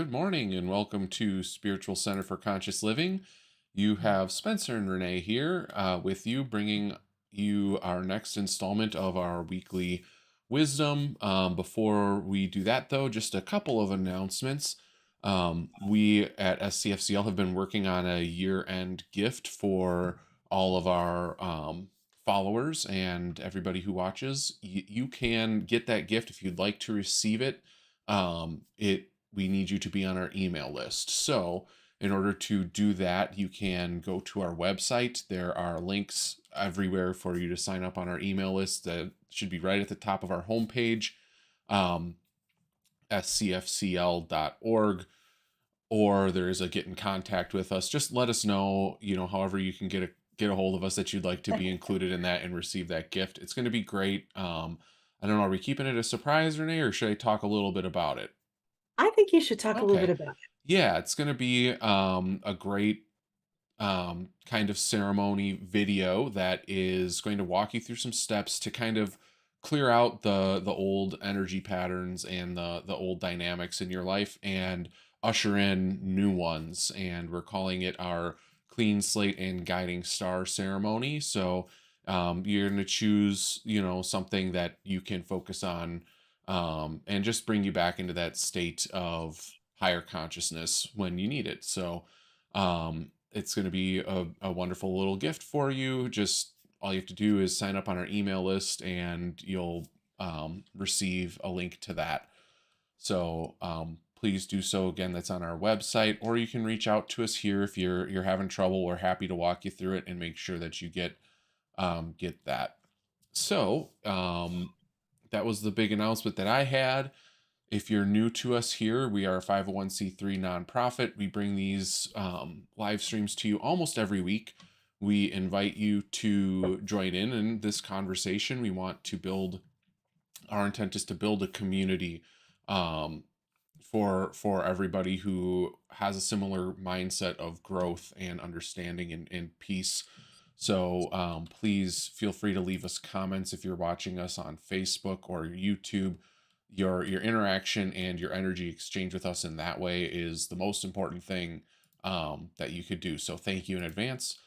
Good morning and welcome to Spiritual Center for Conscious Living. You have Spencer and Renee here with you, bringing you our next installment of our weekly wisdom. Before we do that, though, just a couple of announcements. We at SCFCL have been working on a year-end gift for all of our followers and everybody who watches. You can get that gift if you'd like to receive it. We need you to be on our email list. So in order to do that, you can go to our website. There are links everywhere for you to sign up on our email list. That should be right at the top of our homepage, um, scfcl.org, or there's a get in contact with us. Just let us know, however you can get a hold of us that you'd like to be included in that and receive that gift. It's going to be great. I don't know, are we keeping it a surprise, Renee, or should I talk a little bit about it? I think you should talk a little bit Okay. about it. Yeah, it's going to be a great kind of ceremony video that is going to walk you through some steps to kind of clear out the old energy patterns and the old dynamics in your life and usher in new ones. And we're calling it our clean slate and guiding star ceremony. So you're going to choose, something that you can focus on, and just bring you back into that state of higher consciousness when you need it. So it's going to be a wonderful little gift for you. Just all you have to do is sign up on our email list and you'll receive a link to that. So please do so. Again, that's on our website, or you can reach out to us here if you're having trouble. We're happy to walk you through it and make sure that you get that. So that was the big announcement that I had. If you're new to us here, we are a 501c3 nonprofit. We bring these live streams to you almost every week. We invite you to join in this conversation. Our intent is to build a community um, for everybody who has a similar mindset of growth and understanding and peace. So please feel free to leave us comments if you're watching us on Facebook or YouTube. Your interaction and your energy exchange with us in that way is the most important thing that you could do. So thank you in advance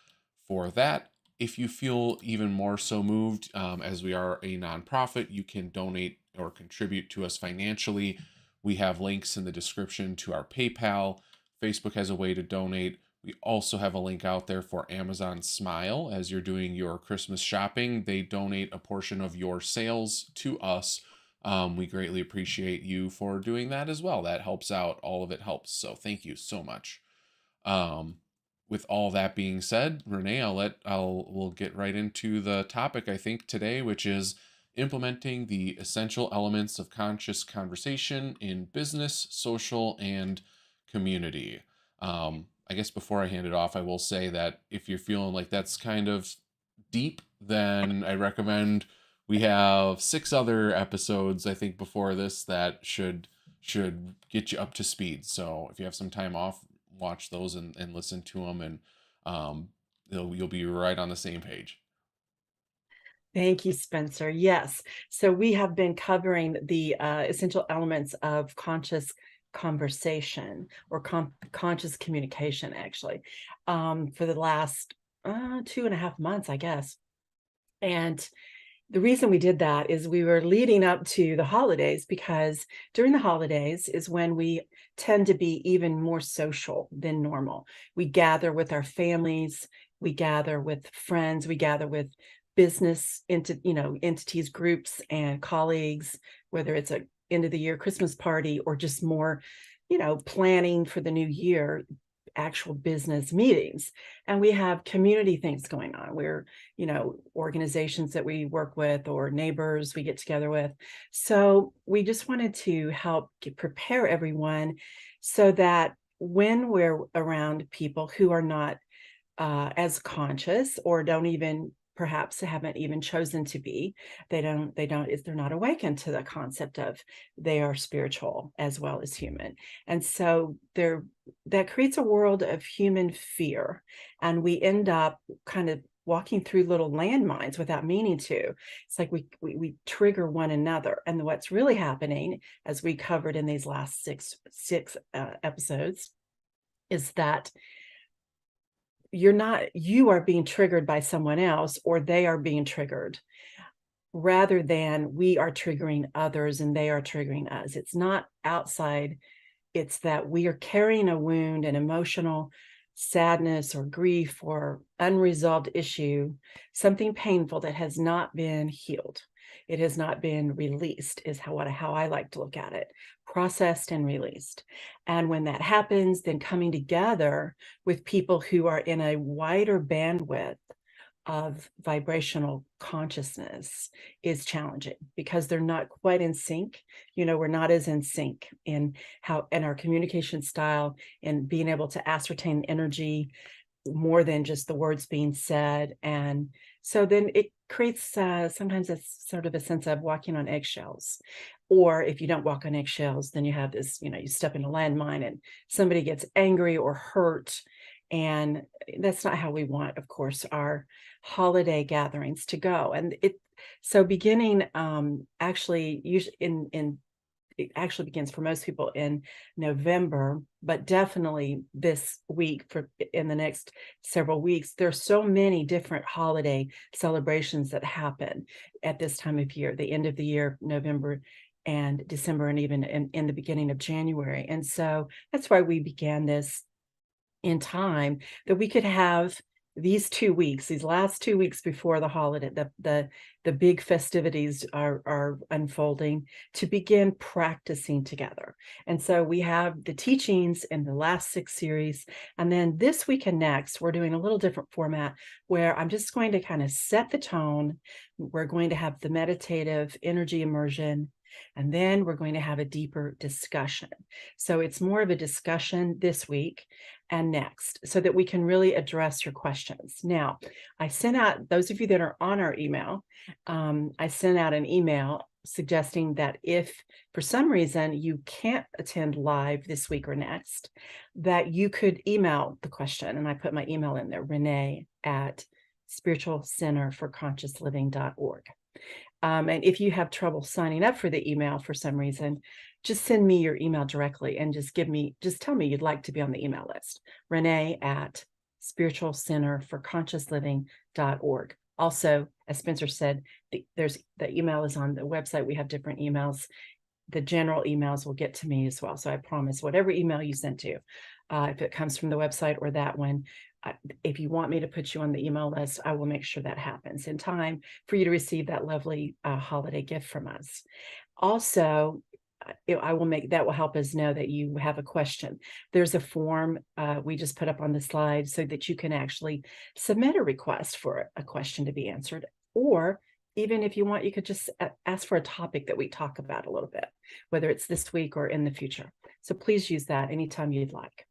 for that. If you feel even more so moved, as we are a nonprofit, you can donate or contribute to us financially. We have links in the description to our PayPal. Facebook has a way to donate. We also have a link out there for Amazon Smile. As you're doing your Christmas shopping, they donate a portion of your sales to us. We greatly appreciate you for doing that as well. That helps out. All of it helps. So thank you so much. Um, with all that being said, Renee, we'll get right into the topic I think today, which is implementing the essential elements of conscious conversation in business, social, and community. I guess before I hand it off, I will say that if you're feeling like that's kind of deep, then I recommend we have 6 other episodes, I think, before this that should get you up to speed. So if you have some time off, watch those and listen to them, and you'll be right on the same page. Thank you, Spencer. Yes. So we have been covering the essential elements of conscious conversation or conscious communication, actually, for the last 2.5 months, I guess. And the reason we did that is we were leading up to the holidays, because during the holidays is when we tend to be even more social than normal. We gather with our families, we gather with friends, we gather with entities, groups, and colleagues, whether it's a end of the year Christmas party or just more, planning for the new year, actual business meetings. And we have community things going on. We're, organizations that we work with or neighbors we get together with. So we just wanted to help prepare everyone so that when we're around people who are not as conscious, or don't even, perhaps haven't even chosen to be, they're not awakened to the concept of they are spiritual as well as human. And so that creates a world of human fear, and we end up kind of walking through little landmines without meaning to. It's like we trigger one another. And what's really happening, as we covered in these last six episodes, is that you are being triggered by someone else, or they are being triggered, rather than we are triggering others and they are triggering us. It's not outside. It's that we are carrying a wound, an emotional sadness or grief or unresolved issue, something painful that has not been healed. It has not been released, is how I like to look at it, processed and released. And when that happens, then coming together with people who are in a wider bandwidth of vibrational consciousness is challenging, because they're not quite in sync. We're not as in sync in our communication style, and being able to ascertain energy more than just the words being said. And so then it creates sometimes it's sort of a sense of walking on eggshells. Or if you don't walk on eggshells, then you have this, you step in a landmine and somebody gets angry or hurt. And that's not how we want, of course, our holiday gatherings to go. And so beginning actually usually it actually begins for most people in November, but definitely this week, in the next several weeks, there's so many different holiday celebrations that happen at this time of year, the end of the year, November and December, and even in the beginning of January. And so that's why we began this in time, that we could have these 2 weeks, these last 2 weeks before the holiday, the big festivities are unfolding, to begin practicing together. And so we have the teachings in the last 6 series, and then this week and next we're doing a little different format, where I'm just going to kind of set the tone. We're going to have the meditative energy immersion, and then we're going to have a deeper discussion. So it's more of a discussion this week and next, so that we can really address your questions. Now, I sent out, those of you that are on our email, I sent out an email suggesting that if for some reason you can't attend live this week or next, that you could email the question. And I put my email in there, Renee at spiritualcenterforconsciousliving.org. And if you have trouble signing up for the email for some reason, just send me your email directly and just tell me you'd like to be on the email list. Renee at spiritualcenterforconsciousliving.org. Also, as Spencer said, the email is on the website. We have different emails. The general emails will get to me as well. So I promise, whatever email you send to, if it comes from the website or that one, if you want me to put you on the email list, I will make sure that happens in time for you to receive that lovely holiday gift from us. Also, that will help us know that you have a question. There's a form we just put up on the slide, so that you can actually submit a request for a question to be answered. Or even if you want, you could just ask for a topic that we talk about a little bit, whether it's this week or in the future. So please use that anytime you'd like.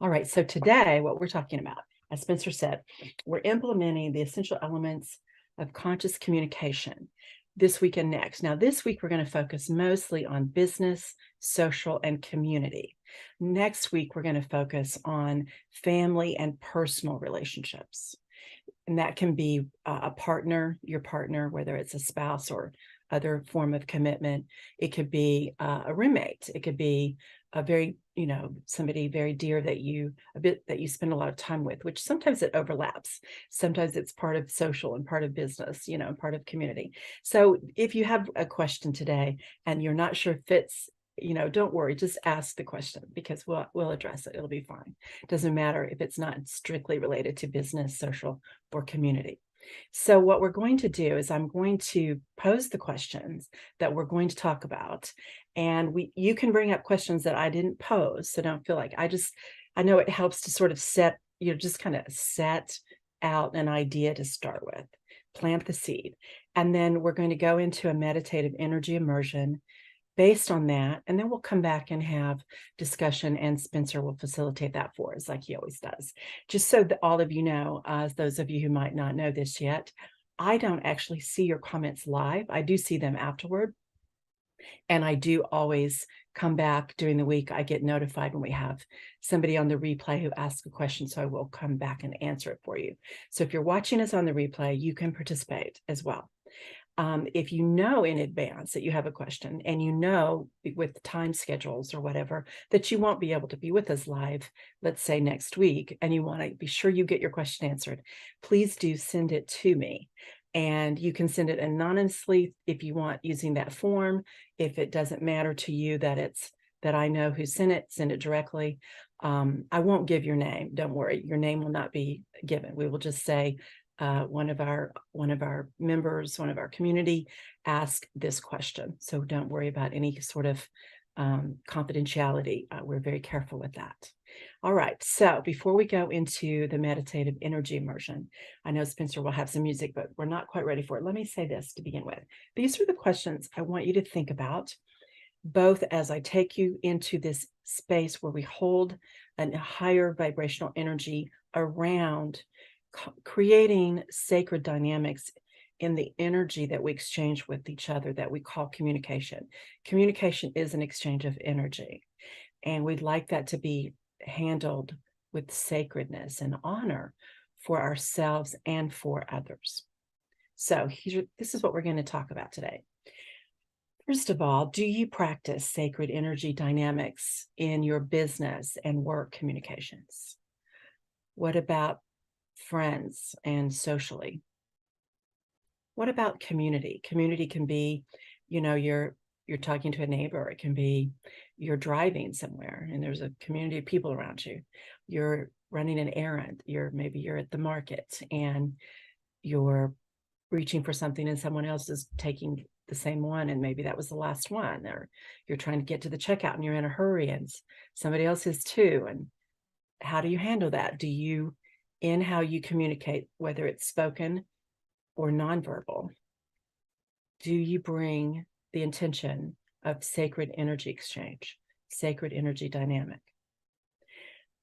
All right, so today what we're talking about, as Spencer said, we're implementing the essential elements of conscious communication this week and next. Now, this week we're going to focus mostly on business, social, and community. Next week, we're going to focus on family and personal relationships. And that can be a partner, your partner, whether it's a spouse or other form of commitment. It could be a roommate. It could be a very, somebody very dear that you spend a lot of time with, which sometimes it overlaps. Sometimes it's part of social and part of business, and part of community. So if you have a question today and you're not sure if it's, don't worry, just ask the question, because we'll address it. It'll be fine. Doesn't matter if it's not strictly related to business, social, or community. So what we're going to do is I'm going to pose the questions that we're going to talk about, and you can bring up questions that I didn't pose. So don't feel like I know it helps to sort of set out an idea to start with, plant the seed. And then we're going to go into a meditative energy immersion based on that. And then we'll come back and have discussion, and Spencer will facilitate that for us, like he always does. Just so that all of you know, those of you who might not know this yet, I don't actually see your comments live. I do see them afterward. And I do always come back during the week. I get notified when we have somebody on the replay who asks a question, so I will come back and answer it for you. So if you're watching us on the replay, you can participate as well. If you know in advance that you have a question and you know with time schedules or whatever that you won't be able to be with us live, let's say next week, and you want to be sure you get your question answered, please do send it to me. And you can send it anonymously if you want, using that form. If it doesn't matter to you that I know who sent it, send it directly. I won't give your name. Don't worry. Your name will not be given. We will just say, one of our members, one of our community asked this question. So don't worry about any sort of confidentiality. We're very careful with that. All right. So before we go into the meditative energy immersion, I know Spencer will have some music, but we're not quite ready for it. Let me say this to begin with. These are the questions I want you to think about, both as I take you into this space where we hold a higher vibrational energy around creating sacred dynamics in the energy that we exchange with each other that we call communication. Communication is an exchange of energy, and we'd like that to be handled with sacredness and honor for ourselves and for others. So this is what we're going to talk about today. First of all, do you practice sacred energy dynamics in your business and work communications? What about friends and socially? What about community? Community can be, you're talking to a neighbor. It can be you're driving somewhere and there's a community of people around you. You're running an errand. Maybe you're at the market and you're reaching for something and someone else is taking the same one, and maybe that was the last one. Or you're trying to get to the checkout and you're in a hurry and somebody else is too. And how do you handle that? Do you, in how you communicate, whether it's spoken or nonverbal, do you bring the intention of sacred energy exchange, sacred energy dynamic?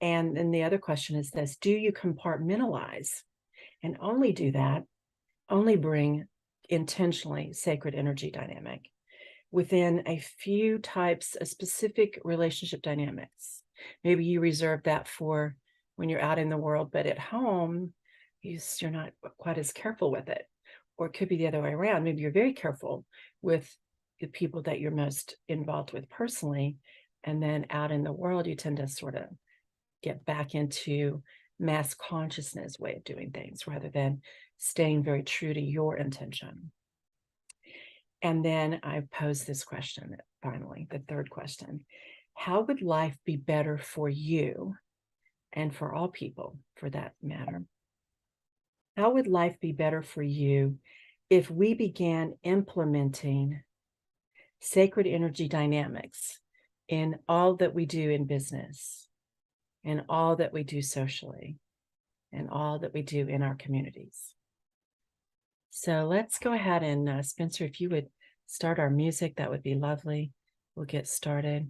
And then the other question is this: do you compartmentalize and only do that, only bring intentionally sacred energy dynamic within a few types of specific relationship dynamics? Maybe you reserve that for when you're out in the world, but at home, you're not quite as careful with it. Or it could be the other way around. Maybe you're very careful with the people that you're most involved with personally, and then out in the world, you tend to sort of get back into mass consciousness way of doing things rather than staying very true to your intention. And then I pose this question finally, the third question: how would life be better for you, and for all people for that matter? How would life be better for you if we began implementing sacred energy dynamics in all that we do in business, in all that we do socially, and all that we do in our communities? So let's go ahead and Spencer, if you would start our music, that would be lovely. We'll get started.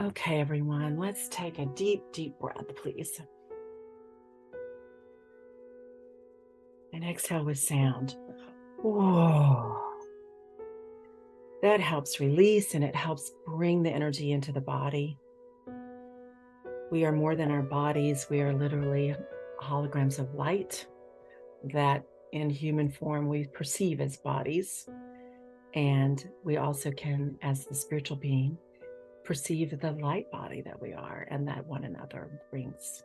Okay, everyone, let's take a deep, deep breath, please. And exhale with sound. Whoa. That helps release and it helps bring the energy into the body. We are more than our bodies. We are literally holograms of light that in human form we perceive as bodies. And we also can, as the spiritual being, perceive the light body that we are and that one another brings.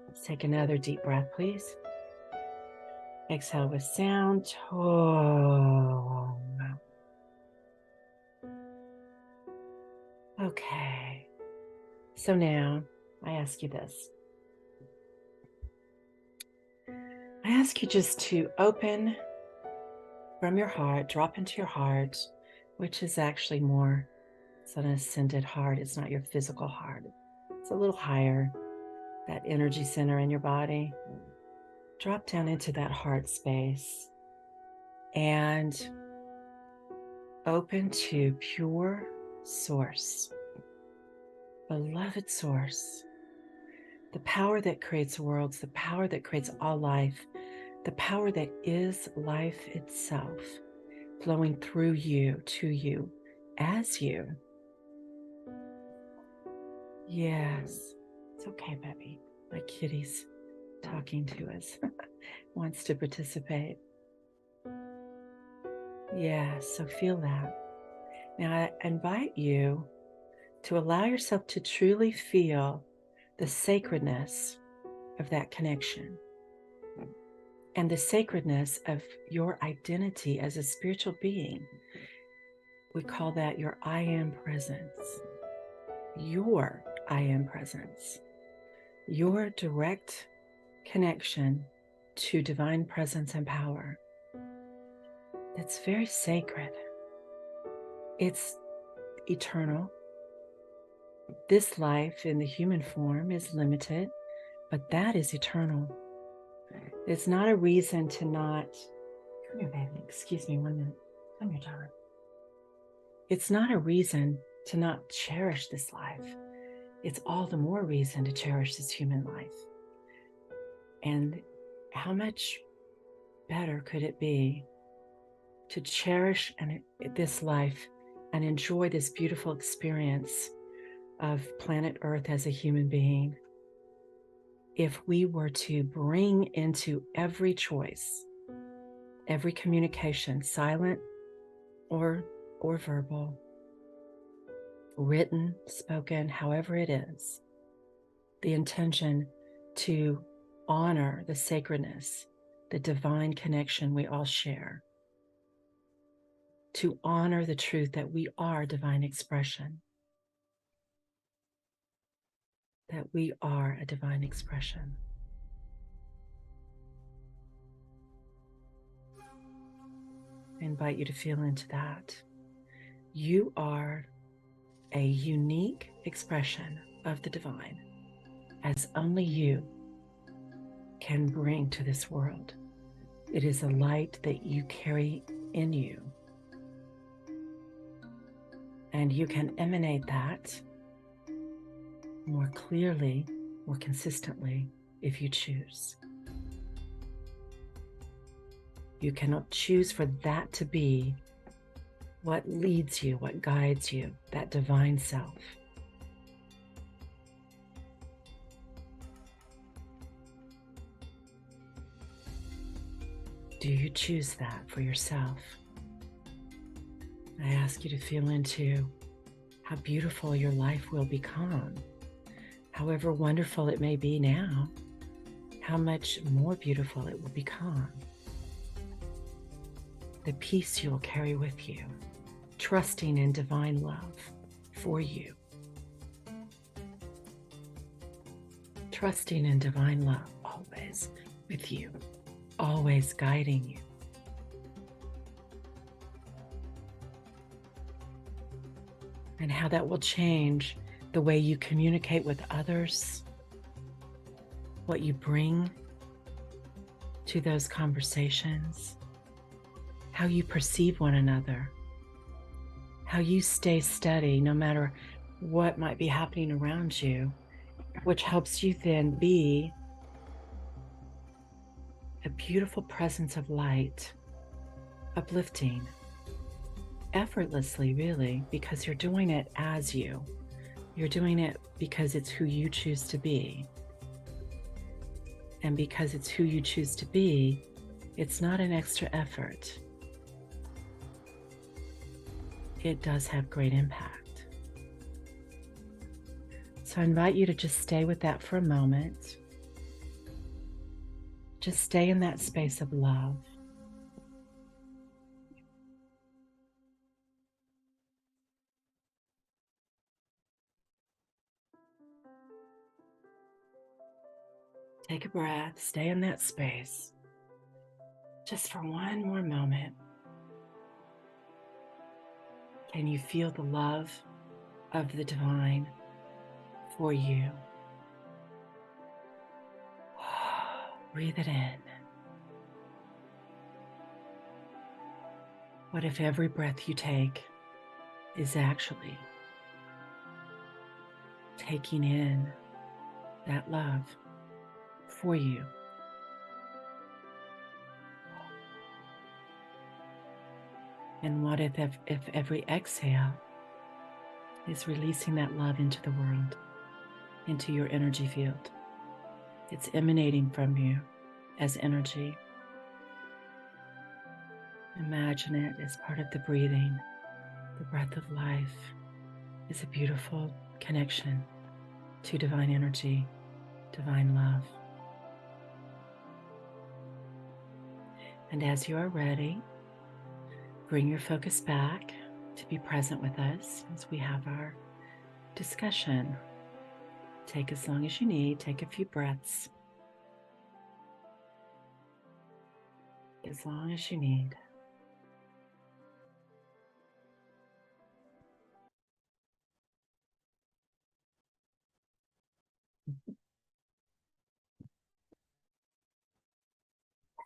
Let's take another deep breath, please. Exhale with sound. Oh. Okay. So now I ask you this. I ask you just to open from your heart, drop into your heart, which is actually more, it's an ascended heart. It's not your physical heart. It's a little higher, that energy center in your body. Drop down into that heart space and open to pure source, beloved source, the power that creates worlds, the power that creates all life, the power that is life itself, flowing through you, to you, as you. Yes. It's okay, baby. My kitty's talking to us, wants to participate. Yeah, so feel that. Now I invite you to allow yourself to truly feel the sacredness of that connection and the sacredness of your identity as a spiritual being. We call that your I am presence. Your I am presence. Your direct connection to divine presence and power. It's very sacred. It's eternal. This life in the human form is limited, but that is eternal. It's not a reason to not, come here, baby, excuse me 1 minute. Come here, darling. It's not a reason to not cherish this life. It's all the more reason to cherish this human life. And how much better could it be to cherish this life and enjoy this beautiful experience of planet Earth as a human being if we were to bring into every choice, every communication, silent or verbal, written, spoken, however it is, the intention to honor the sacredness, the divine connection we all share, to honor the truth that we are divine expression, that we are a divine expression. I invite you to feel into that. You are a unique expression of the divine, as only you can bring to this world. It is a light that you carry in you. And you can emanate that more clearly, more consistently, if you choose. You cannot choose for that to be what leads you, what guides you, that divine self. Do you choose that for yourself? I ask you to feel into how beautiful your life will become. However wonderful it may be now, how much more beautiful it will become. The peace you will carry with you, trusting in divine love for you. Trusting in divine love always with you, always guiding you. And how that will change the way you communicate with others, what you bring to those conversations, how you perceive one another, how you stay steady no matter what might be happening around you, which helps you then be a beautiful presence of light, uplifting, effortlessly, really, because you're doing it as you. You're doing it because it's who you choose to be. And because it's who you choose to be, it's not an extra effort. It does have great impact. So I invite you to just stay with that for a moment. Just stay in that space of love. Take a breath, stay in that space, just for one more moment. Can you feel the love of the divine for you? Breathe it in. What if every breath you take is actually taking in that love for you? And what if every exhale is releasing that love into the world? into your energy field. It's emanating from you as energy. Imagine it as part of the breathing. The breath of life is a beautiful connection to divine energy, divine love. And as you are ready, bring your focus back to be present with us as we have our discussion. Take as long as you need, take a few breaths. As long as you need.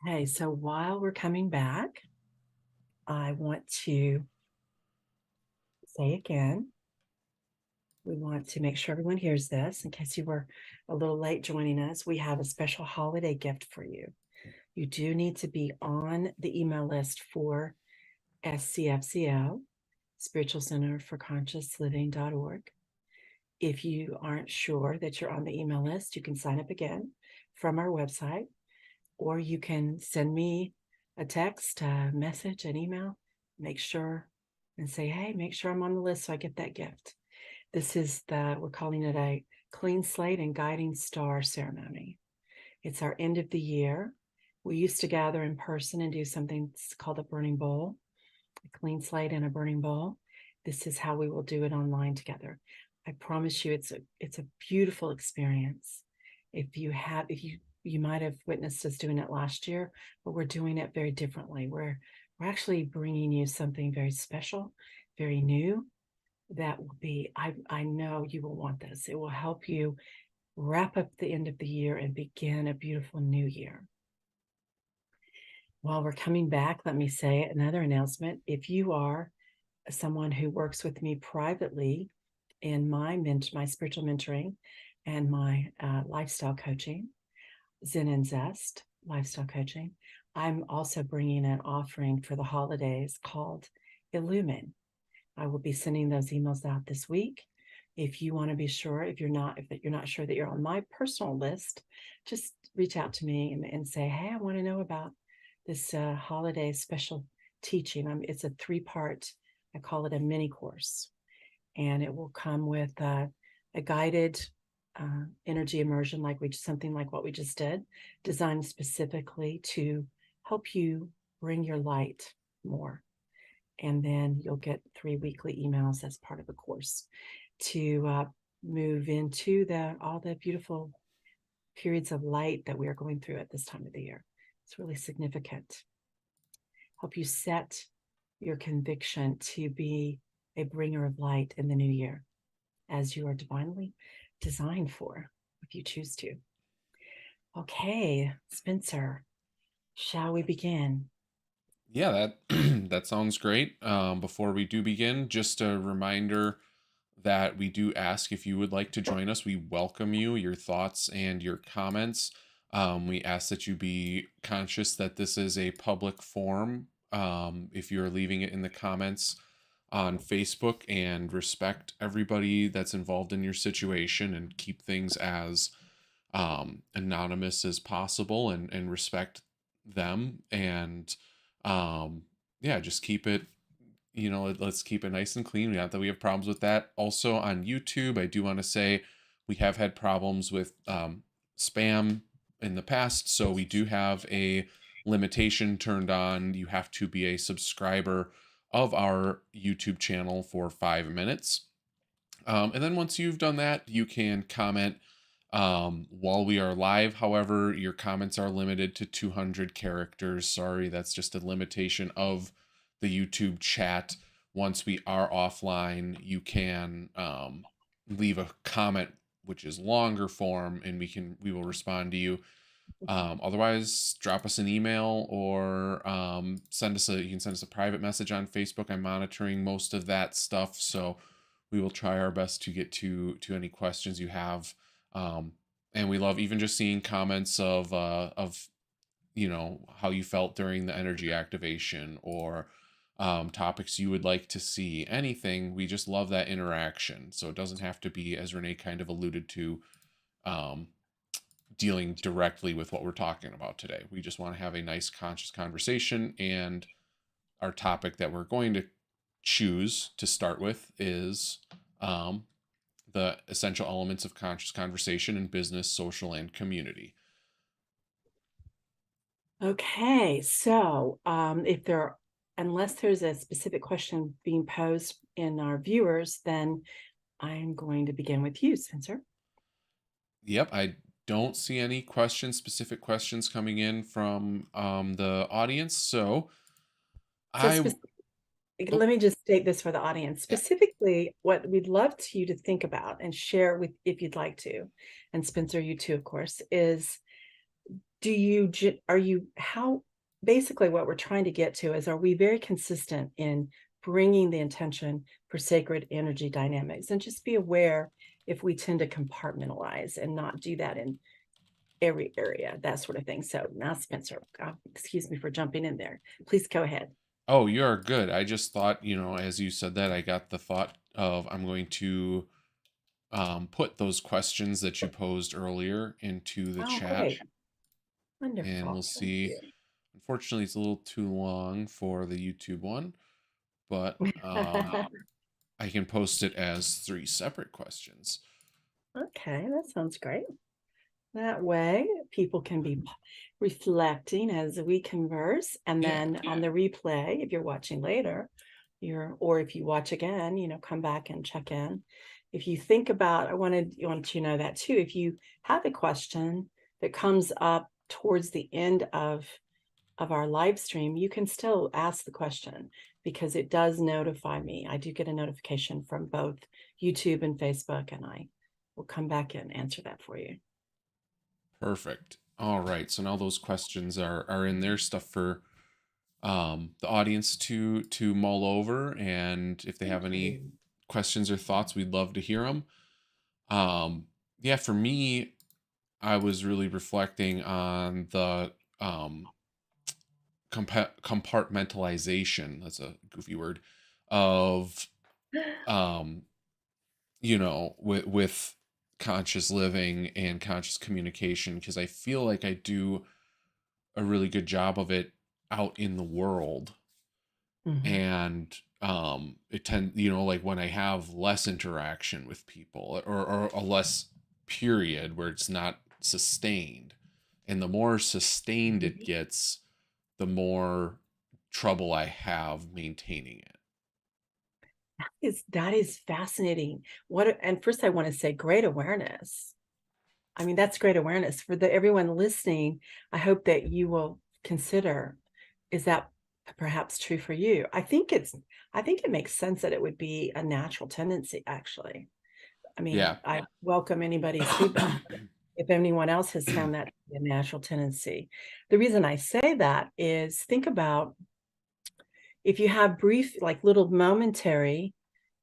Okay, so while we're coming back, I want to say again, we want to make sure everyone hears this. In case you were a little late joining us, we have a special holiday gift for you. You do need to be on the email list for SCFCL, Spiritual Center for Conscious Living.org. If you aren't sure that you're on the email list, you can sign up again from our website, or you can send me a text, a message, an email, make sure and say, hey, make sure I'm on the list so I get that gift. This is we're calling it a clean slate and guiding star ceremony. It's our end of the year. We used to gather in person and do something called a burning bowl, a clean slate and a burning bowl. This is how we will do it online together. I promise you, it's a beautiful experience. You might have witnessed us doing it last year, but we're doing it very differently. We're actually bringing you something very special, very new. That will be, I know you will want this. It will help you wrap up the end of the year and begin a beautiful new year. While we're coming back, let me say another announcement. If you are someone who works with me privately in my spiritual mentoring and my lifestyle coaching, Zen and Zest lifestyle coaching, I'm also bringing an offering for the holidays called Illumine. I will be sending those emails out this week. If you want to be sure, if you're not sure that you're on my personal list, just reach out to me and say, hey, I want to know about this holiday special teaching. It's a 3-part, I call it a mini course, and it will come with a guided energy immersion, something like what we just did, designed specifically to help you bring your light more. And then you'll get 3 weekly emails as part of the course to move into all the beautiful periods of light that we are going through at this time of the year. It's really significant. Help you set your conviction to be a bringer of light in the new year, as you are divinely designed for, if you choose to. Okay, Spencer, shall we begin? Yeah, that that sounds great. Before we do begin, just a reminder that we do ask if you would like to join us. We welcome you, your thoughts and your comments. We ask that you be conscious that this is a public forum. If you're leaving it in the comments on Facebook, and respect everybody that's involved in your situation and keep things as anonymous as possible, and respect them, and yeah, just keep it, let's keep it nice and clean. Not that we have problems with that. Also on YouTube, I do want to say we have had problems with spam in the past, so we do have a limitation turned on. You have to be a subscriber of our YouTube channel for 5 minutes. And then once you've done that, you can comment while we are live. However, your comments are limited to 200 characters. Sorry, that's just a limitation of the YouTube chat. Once we are offline, you can leave a comment which is longer form, and we will respond to you. Otherwise, drop us an email, or you can send us a private message on Facebook. I'm monitoring most of that stuff, so we will try our best to get to any questions you have. And we love even just seeing comments of how you felt during the energy activation, or topics you would like to see, anything. We just love that interaction. So it doesn't have to be, as Renee kind of alluded to, um, dealing directly with what we're talking about today. We just want to have a nice, conscious conversation. And our topic that we're going to choose to start with is the essential elements of conscious conversation in business, social, and community. Okay, so if there, unless there's a specific question being posed in our viewers, then I'm going to begin with you, Spencer. Yep, I don't see any questions, specific questions coming in from the audience. So So I, oh, let me just state this for the audience. yeah, Specifically, what we'd love you to think about and share with, if you'd like to, and Spencer, you too, of course, is how, basically what we're trying to get to is, are we very consistent in bringing the intention for sacred energy dynamics? And just be aware if we tend to compartmentalize and not do that in every area, that sort of thing. So now, Spencer, excuse me for jumping in there. Please go ahead. oh, you're good. I just thought, as you said that, I got the thought of I'm going to put those questions that you posed earlier into the Oh, chat, great. and we'll Wonderful. Thank see. Unfortunately, it's a little too long for the YouTube one, but you. I can post it as 3 separate questions. Okay, that sounds great. That way, people can be reflecting as we converse, and Yeah. then on the replay, if you're watching later, or if you watch again, come back and check in. If you think about, I wanted you to know that too. If you have a question that comes up towards the end of our live stream, you can still ask the question, because it does notify me. I do get a notification from both YouTube and Facebook, and I will come back and answer that for you. Perfect. All right. So now those questions are in there, stuff for the audience to mull over, and if they have any questions or thoughts, we'd love to hear them. Yeah, for me, I was really reflecting on the compartmentalization, that's a goofy word, of with conscious living and conscious communication, because I feel like I do a really good job of it out in the world. Mhm. And like when I have less interaction with people, or a less period where it's not sustained, and the more sustained it gets, the more trouble I have maintaining it. That is fascinating. And first I want to say great awareness. I mean, that's great awareness for everyone listening. I hope that you will consider, is that perhaps true for you? I think it makes sense that it would be a natural tendency, actually. I mean, Yeah. I welcome anybody's feedback if anyone else has found that to be a natural tendency. The reason I say that is, think about if you have brief, like little momentary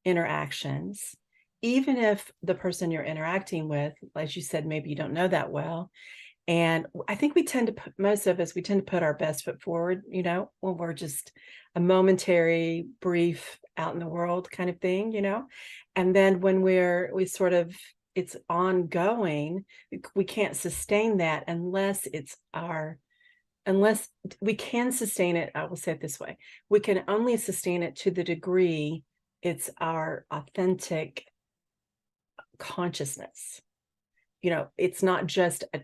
interactions, even if the person you're interacting with, as you said, maybe you don't know that well. And I think we tend to most of us, we tend to put our best foot forward, when we're just a momentary, brief, out in the world kind of thing, And then when it's ongoing, we can't sustain that unless we can sustain it. I will say it this way: we can only sustain it to the degree it's our authentic consciousness. It's not just a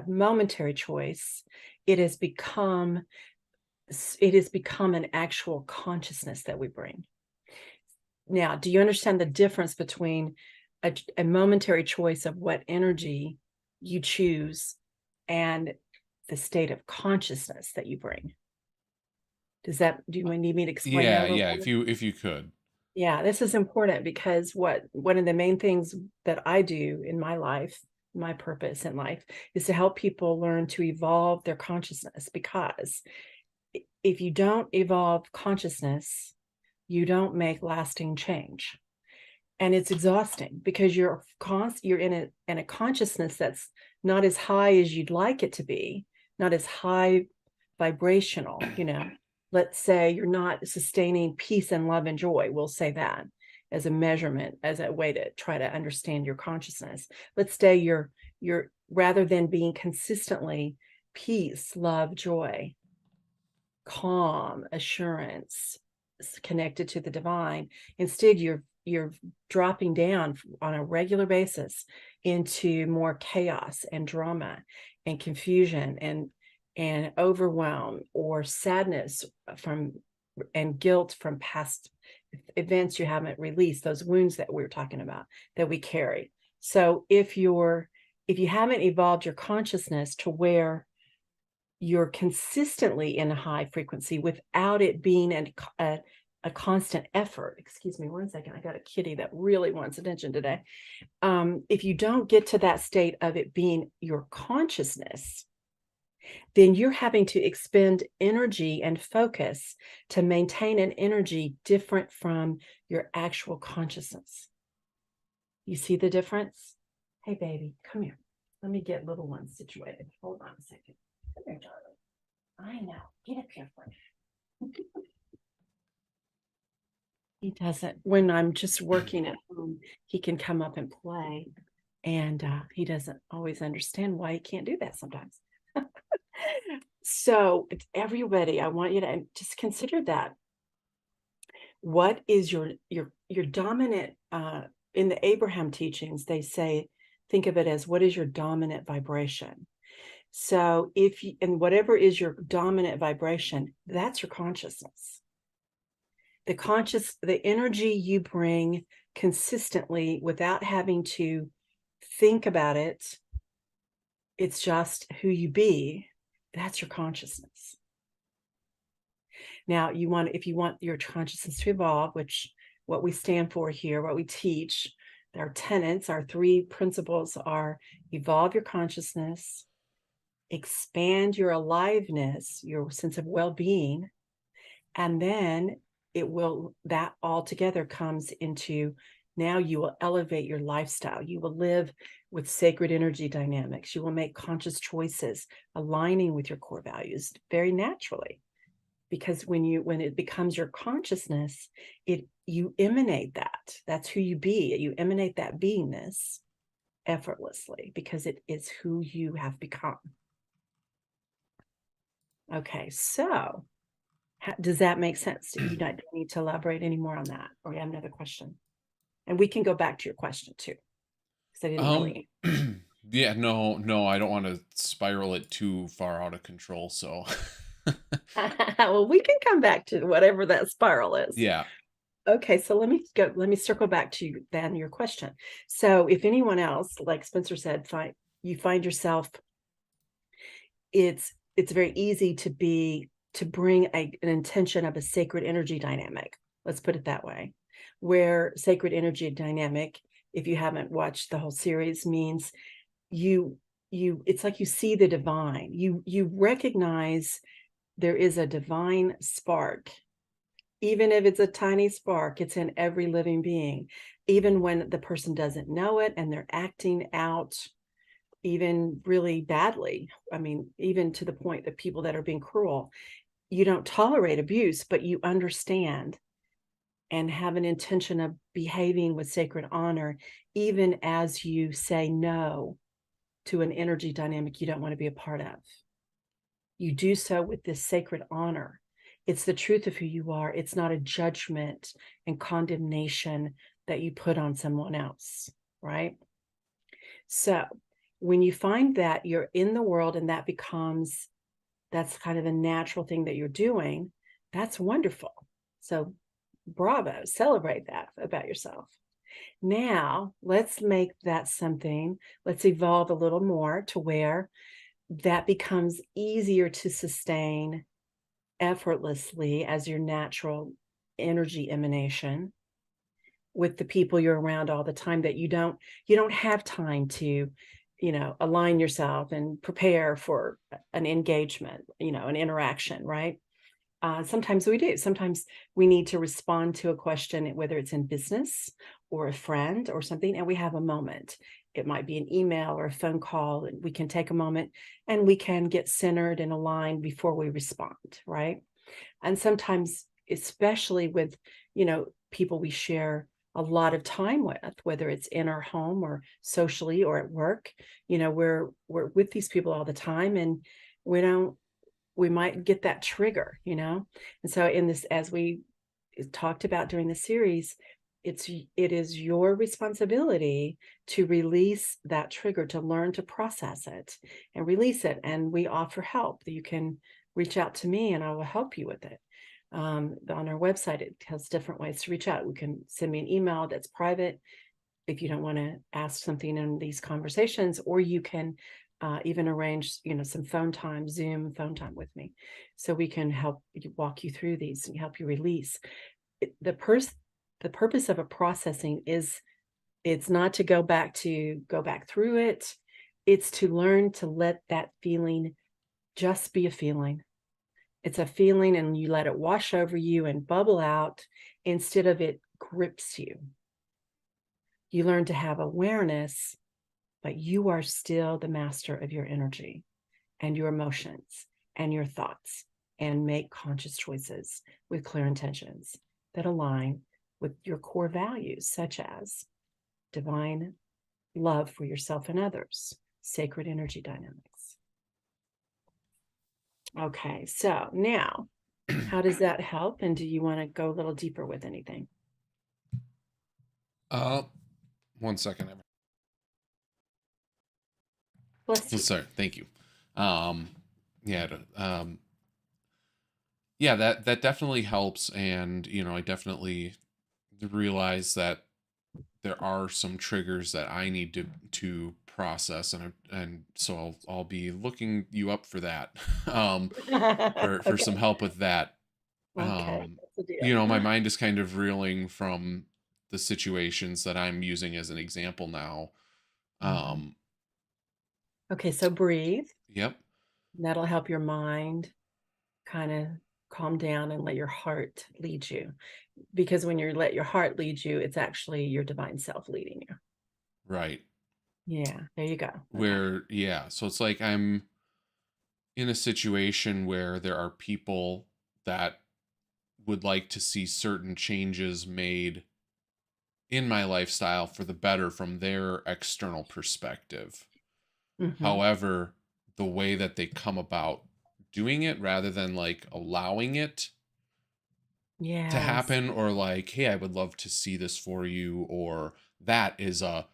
momentary choice. It has become an actual consciousness that we bring. Now, do you understand the difference between a momentary choice of what energy you choose and the state of consciousness that you bring? Do you need me to explain that Yeah, a little yeah, more? if you could. Yeah, this is important, because one of the main things that I do in my life, my purpose in life, is to help people learn to evolve their consciousness. Because if you don't evolve consciousness, you don't make lasting change. And it's exhausting, because you're in a consciousness that's not as high as you'd like it to be, not as high vibrational, let's say you're not sustaining peace and love and joy. We'll say that as a measurement, as a way to try to understand your consciousness. Let's say you're rather than being consistently peace, love, joy, calm, assurance, connected to the divine. Instead, you're dropping down on a regular basis into more chaos and drama and confusion and overwhelm or sadness from and guilt from past events you haven't released, those wounds that we were talking about that we carry. So if you haven't evolved your consciousness to where you're consistently in a high frequency without it being a constant effort. Excuse me one second. I got a kitty that really wants attention today. If you don't get to that state of it being your consciousness, then you're having to expend energy and focus to maintain an energy different from your actual consciousness. You see the difference? Hey, baby, come here. Let me get little one situated. Hold on a second. Come here, darling. I know. Get up here first. He doesn't, when I'm just working at home, he can come up and play. And he doesn't always understand why he can't do that sometimes. So everybody, I want you to just consider that. What is your dominant, in the Abraham teachings, they say, think of it as what is your dominant vibration? So if you, and whatever is your dominant vibration, that's your consciousness. The energy you bring consistently without having to think about it, it's just who you be. That's your consciousness. Now, if you want your consciousness to evolve, which what we stand for here, what we teach, our tenets, our 3 principles are evolve your consciousness, expand your aliveness, your sense of well-being, and then that all together comes into, now you will elevate your lifestyle. You will live with sacred energy dynamics. You will make conscious choices aligning with your core values very naturally. Because when it becomes your consciousness, you emanate that. That's who you be. You emanate that beingness effortlessly because it is who you have become. Okay, so does that make sense? Do you not need to elaborate any more on that? Or you have another question? And we can go back to your question too. Because I didn't really. Yeah, no, I don't want to spiral it too far out of control. So Well, we can come back to whatever that spiral is. yeah. Okay, so let me circle back to then your question. So if anyone else, like Spencer said, you find yourself, it's very easy to bring an intention of a sacred energy dynamic. Let's put it that way. Where sacred energy dynamic, if you haven't watched the whole series, means it's like you see the divine. You recognize there is a divine spark. Even if it's a tiny spark, it's in every living being, even when the person doesn't know it and they're acting out even really badly. I mean, even to the point that people that are being cruel, you don't tolerate abuse, but you understand and have an intention of behaving with sacred honor, even as you say no to an energy dynamic you don't want to be a part of. You do so with this sacred honor. It's the truth of who you are. It's not a judgment and condemnation that you put on someone else, right? So when you find that you're in the world and that's kind of a natural thing that you're doing, that's wonderful. So bravo, celebrate that about yourself. Now let's make that something, let's evolve a little more to where that becomes easier to sustain effortlessly as your natural energy emanation with the people you're around all the time, that you don't have time to align yourself and prepare for an engagement, an interaction, right? Sometimes we do. Sometimes we need to respond to a question, whether it's in business or a friend or something, and we have a moment. It might be an email or a phone call, and we can take a moment and we can get centered and aligned before we respond, right? And sometimes, especially with, people we share a lot of time with, whether it's in our home or socially or at work, we're with these people all the time, and we don't we might get that trigger. And so in this, as we talked about during the series, it is your responsibility to release that trigger, to learn to process it and release it. And we offer help. You can reach out to me and I will help you with it. On our website, it has different ways to reach out. You can send me an email that's private if you don't want to ask something in these conversations, or you can even arrange, some Zoom phone time with me, so we can help you, walk you through these and help you release. The purpose of a processing is, it's not to go back through it. It's to learn to let that feeling just be a feeling. It's a feeling, and you let it wash over you and bubble out instead of it grips you. You learn to have awareness, but you are still the master of your energy and your emotions and your thoughts, and make conscious choices with clear intentions that align with your core values, such as divine love for yourself and others, sacred energy dynamics. Okay, so now, how does that help? And do you want to go a little deeper with anything? Uh, 1 second. Bless you. Sorry. Thank you. Um, yeah. Yeah. That definitely helps, and I definitely realize that there are some triggers that I need to process, and so I'll be looking you up for that, for Okay, some help with that. okay, Um, that's a deal. my mind is kind of reeling from the situations that I'm using as an example now. Mhm. Um, Okay, so breathe. yep. That'll help your mind kind of calm down and let your heart lead you. Because when you let your heart lead you, it's actually your divine self leading you. Right. Yeah, there you go. Okay. Yeah. So it's like I'm in a situation where there are people that would like to see certain changes made in my lifestyle for the better from their external perspective. Hmm. However, the way that they come about doing it, rather than like allowing it to Yes. happen, or like, hey, I would love to see this for you, or that is a,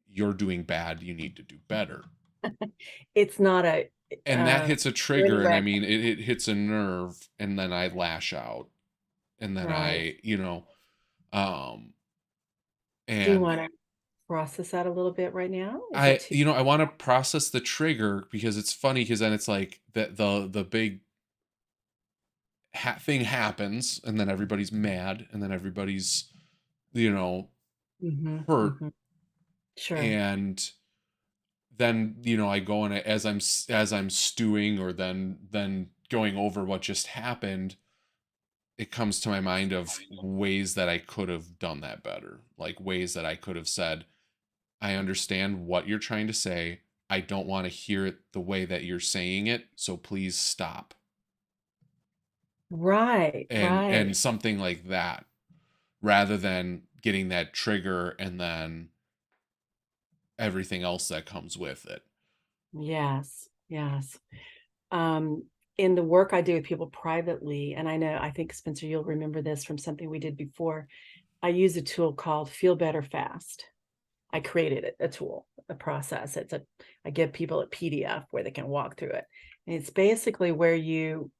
you're doing bad, you need to do better. It's not a And that hits a trigger, and I indirect, mean, it hits a nerve, and then I lash out, and then right? um, Do you and want to process that a little bit right now? Is it I, too? I want to process the trigger, because it's funny, because then it's like that the big thing happens, and then everybody's mad, and then everybody's, you know, Hmm. hurt, Hmm. Sure. and then I go in, as I'm stewing, or then going over what just happened, it comes to my mind of ways that I could have done that better, like ways that I could have said, I understand what you're trying to say, I don't want to hear it the way that you're saying it, so please stop. Right. And Right. something like that, rather than getting that trigger and then everything else that comes with it. Yes. Yes. um, in the work I do with people privately, and I think Spencer, you'll remember this from something we did before. I use a tool called Feel Better Fast. I created a tool, a process. I give people a PDF where they can walk through it. And it's basically where you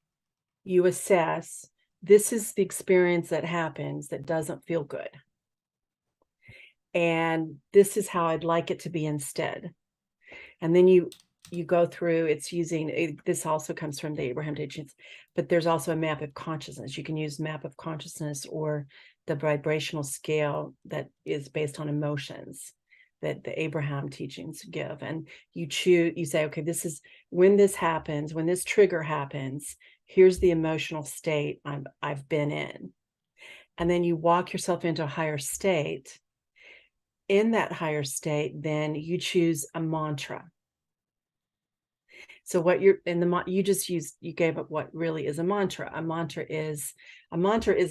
assess, this is the experience that happens that doesn't feel good. And this is how I'd like it to be instead. And then you go through, it's using this also comes from the Abraham teachings, but there's also a map of consciousness. You can use map of consciousness, or the vibrational scale that is based on emotions that the Abraham teachings give. And you say, okay, this is when this happens, when this trigger happens, here's the emotional state I've been in. And then you walk yourself into a higher state. In that higher state, then you choose a mantra. So what you're in the you just used, you gave up what really is a mantra. A mantra is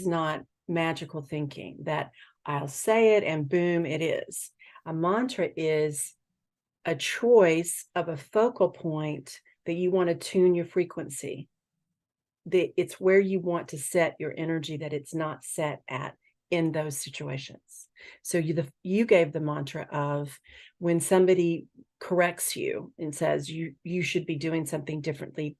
not magical thinking that I'll say it and boom, it is. A mantra is a choice of a focal point that you want to tune your frequency. It's where you want to set your energy that it's not set at in those situations. So you gave the mantra of when somebody corrects you and says you should be doing something differently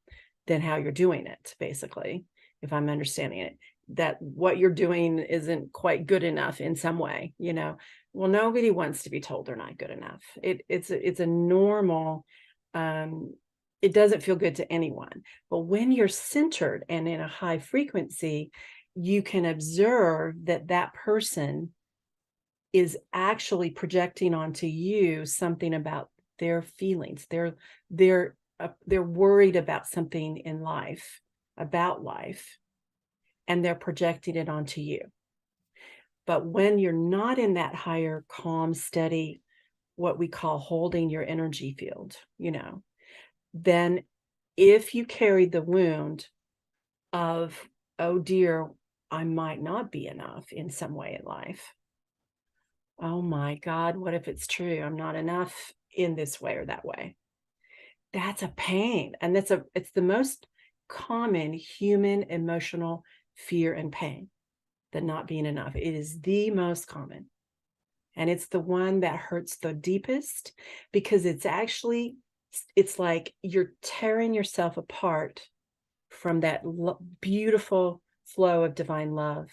than how you're doing it, basically, if I'm understanding it, that what you're doing isn't quite good enough in some way, you know. Well, nobody wants to be told they're not good enough. It's a normal, um, it doesn't feel good to anyone. But when you're centered and in a high frequency, you can observe that that person is actually projecting onto you something about their feelings. They're worried about something in life, about life, and they're projecting it onto you. But when you're not in that higher, calm, steady, what we call holding your energy field, you know, then if you carry the wound of, oh dear, I might not be enough in some way in life. Oh my God, what if it's true? I'm not enough in this way or that way. That's a pain. And it's the most common human emotional fear and pain, the not being enough. It is the most common. And it's the one that hurts the deepest because it's like you're tearing yourself apart from that beautiful flow of divine love.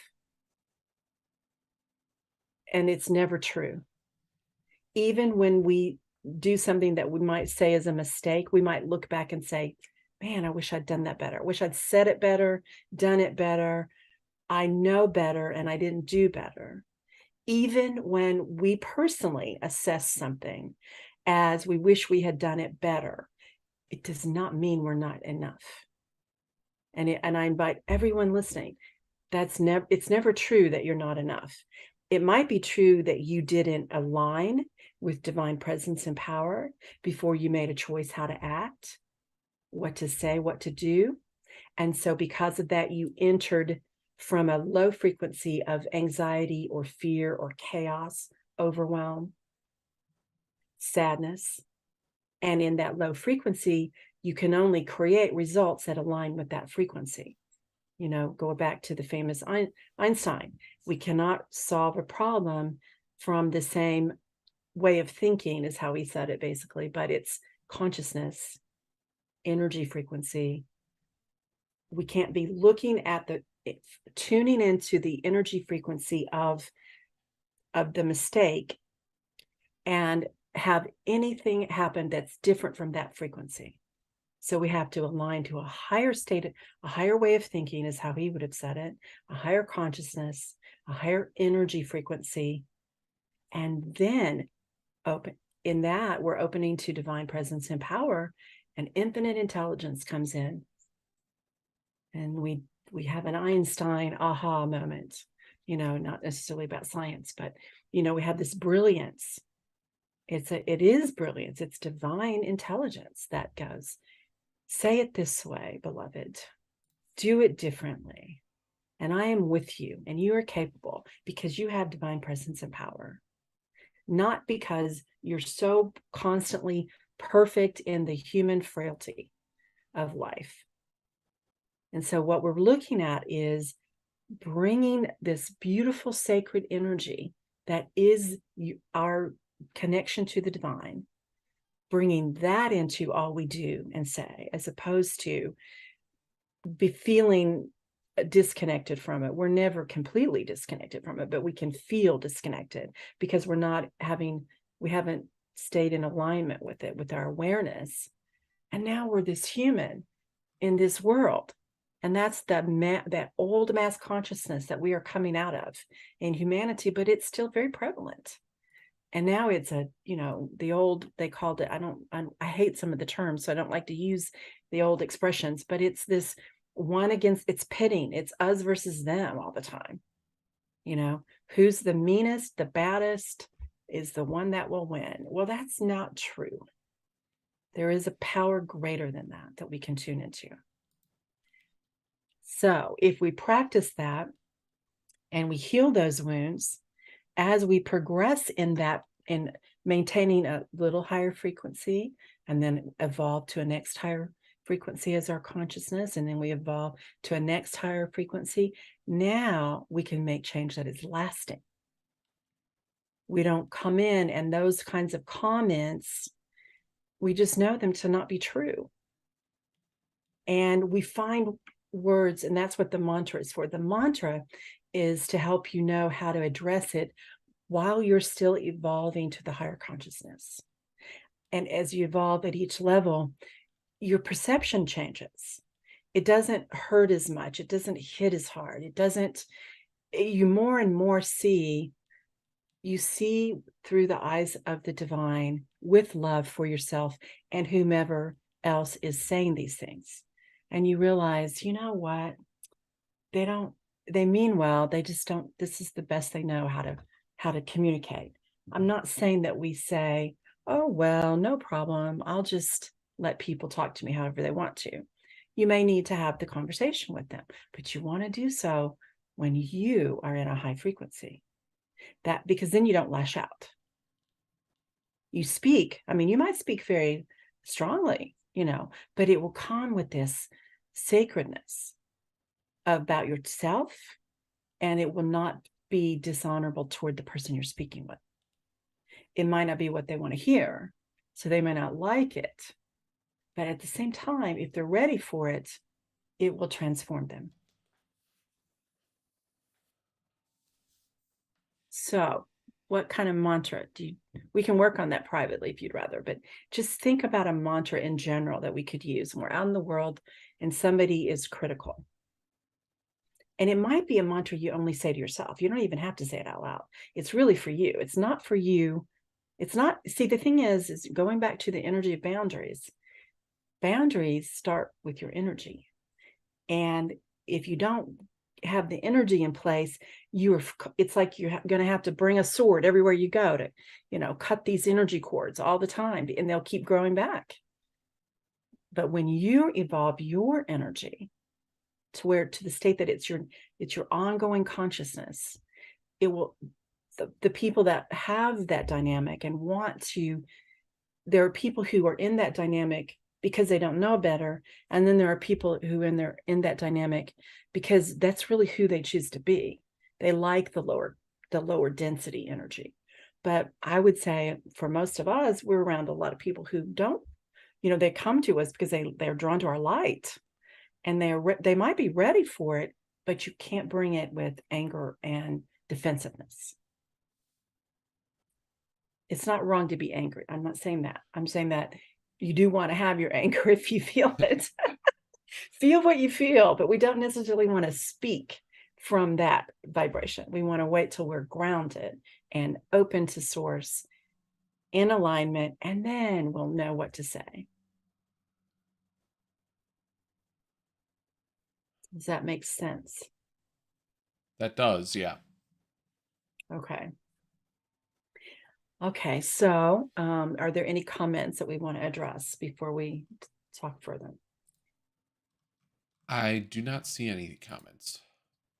And it's never true. Even when we do something that we might say is a mistake, we might look back and say, man, I wish I'd done that better. I wish I'd said it better, done it better. I know better and I didn't do better. Even when we personally assess something as we wish we had done it better, it does not mean we're not enough. And I invite everyone listening, it's never true that you're not enough. It might be true that you didn't align with divine presence and power before you made a choice how to act, what to say, what to do. And so because of that, you entered from a low frequency of anxiety or fear or chaos, overwhelm, sadness. And in that low frequency, you can only create results that align with that frequency. You know, go back to the famous Einstein. We cannot solve a problem from the same way of thinking, is how he said it basically, but it's consciousness, energy frequency. We can't be looking at tuning into the energy frequency of the mistake and have anything happen that's different from that frequency. So we have to align to a higher state, a higher way of thinking is how he would have said it, a higher consciousness, a higher energy frequency. And then in that, we're opening to divine presence and power, and infinite intelligence comes in. And we have an Einstein aha moment, you know, not necessarily about science, but, you know, we have this brilliance. It is brilliance. It's divine intelligence that goes, say it this way, beloved, do it differently. And I am with you and you are capable because you have divine presence and power, not because you're so constantly perfect in the human frailty of life. And so what we're looking at is bringing this beautiful sacred energy that is our connection to the divine, bringing that into all we do and say, as opposed to be feeling disconnected from it. We're never completely disconnected from it, but we can feel disconnected because we haven't stayed in alignment with it, with our awareness. And now we're this human in this world. And that's that old mass consciousness that we are coming out of in humanity, but it's still very prevalent. And now it's the old, they called it, I hate some of the terms, so I don't like to use the old expressions, but it's this it's pitting, it's us versus them all the time. You know, who's the meanest, the baddest is the one that will win. Well, that's not true. There is a power greater than that that we can tune into. So if we practice that and we heal those wounds, as we progress in that, in maintaining a little higher frequency, and then evolve to a next higher frequency as our consciousness, and then we evolve to a next higher frequency, now we can make change that is lasting. We don't come in and those kinds of comments, we just know them to not be true. And we find words, and that's what the mantra is for. The mantra is to help you know how to address it while you're still evolving to the higher consciousness. And as you evolve at each level, your perception changes. It doesn't hurt as much. It doesn't hit as hard. It doesn't, you more and more see, you see through the eyes of the divine with love for yourself and whomever else is saying these things. And you realize, you know what? They mean well. They just don't, this is the best they know how to communicate. I'm not saying that we say, oh, well, no problem. I'll just let people talk to me however they want to. You may need to have the conversation with them, but you want to do so when you are in a high frequency. That, because then you don't lash out. You speak, I mean, you might speak very strongly, but it will come with this sacredness about yourself, and it will not be dishonorable toward the person you're speaking with. It might not be what they want to hear, so they may not like it. But at the same time, if they're ready for it, it will transform them. So what kind of mantra we can work on that privately if you'd rather, but just think about a mantra in general that we could use when we're out in the world and somebody is critical. And it might be a mantra you only say to yourself. You don't even have to say it out loud. It's really for you. It's not for you. It's not, see, the thing is going back to the energy of boundaries. Boundaries start with your energy. And if you don't have the energy in place, it's like you're going to have to bring a sword everywhere you go to, cut these energy cords all the time, and they'll keep growing back. But when you evolve your energy to the state that it's your ongoing consciousness, it will, the people that have that dynamic and there are people who are in that dynamic because they don't know better, and then there are people who in that dynamic because that's really who they choose to be. They like the lower density energy. But I would say for most of us, we're around a lot of people who don't, they come to us because they're drawn to our light, and they might be ready for it, but you can't bring it with anger and defensiveness. It's not wrong to be angry. I'm not saying that. I'm saying that you do want to have your anger if you feel it. Feel what you feel, but we don't necessarily want to speak from that vibration. We want to wait till we're grounded and open to source, in alignment, and then we'll know what to say. Does that make sense? That does, yeah. Okay. Okay, so are there any comments that we want to address before we talk further? I do not see any comments.